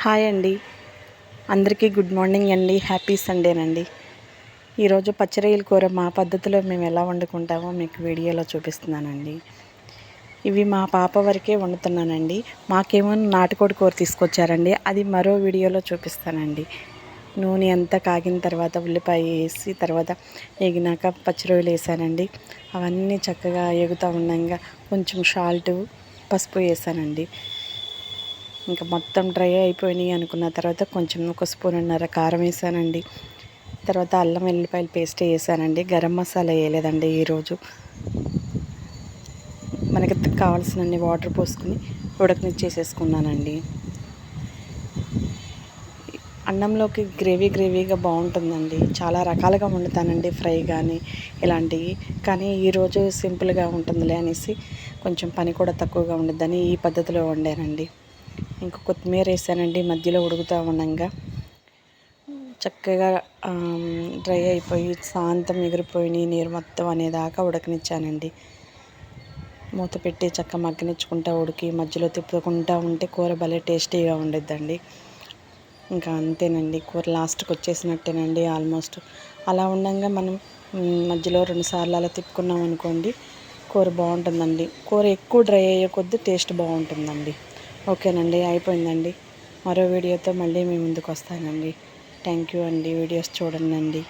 Hi అండి, అందరికీ good morning అండి. హ్యాపీ సండేనండి. ఈరోజు పచ్చిరొయ్యల కూర మా పద్ధతిలో మేము ఎలా వండుకుంటామో మీకు వీడియోలో చూపిస్తున్నానండి. ఇవి మా పాప వరకే వండుతున్నానండి. మాకేమో నాటుకోడి కూర తీసుకొచ్చారండి, అది మరో వీడియోలో చూపిస్తానండి. నూనె అంతా కాగిన తర్వాత ఉల్లిపాయ వేసి తర్వాత ఎగినాక పచ్చిరొయ్యలు వేసానండి. అవన్నీ చక్కగా ఎగుతూ ఉండగా కొంచెం సాల్టు పసుపు వేసానండి. ఇంకా మొత్తం డ్రై అయిపోయినాయి అనుకున్న తర్వాత కొంచెం ఒక స్పూన్నర కారం వేసానండి. తర్వాత అల్లం వెల్లిపాయల పేస్ట్ వేసానండి. గరం మసాలా వేయలేదండి ఈరోజు. మనకి కావాల్సినన్ని వాటర్ పోసుకుని ఉడకనిచ్చేసేసుకున్నానండి. అన్నంలోకి గ్రేవీగా బాగుంటుందండి. చాలా రకాలుగా వండుతానండి, ఫ్రై కానీ ఇలాంటివి. కానీ ఈరోజు సింపుల్గా ఉంటుందిలే అనేసి కొంచెం పని కూడా తక్కువగా ఉండదని ఈ పద్ధతిలో వండానండి. ఇంకా కొత్తిమీర వేసానండి. మధ్యలో ఉడుకుతూ ఉండగా చక్కగా డ్రై అయిపోయి శాంతం ఎగిరిపోయి నీరు మొత్తం అనేదాకా ఉడకనిచ్చానండి. మూత పెట్టి చక్కగా మగ్గనిచ్చుకుంటా ఉడికి మధ్యలో తిప్పుకుంటూ ఉంటే కూర భలే టేస్టీగా ఉండిద్దండి. ఇంకా అంతేనండి, కూర లాస్ట్కి వచ్చేసినట్టేనండి ఆల్మోస్ట్. అలా ఉండగా మనం మధ్యలో 2 సార్లు అలా తిప్పుకున్నాం అనుకోండి, కూర బాగుంటుందండి. కూర ఎక్కువ డ్రై అయ్యే కొద్దీ టేస్ట్ బాగుంటుందండి. ఓకేనండి, అయిపోయిందండి. మరో వీడియోతో మళ్ళీ మీ ముందుకు వస్తానండి. థ్యాంక్ యూ అండి. వీడియోస్ చూడండి.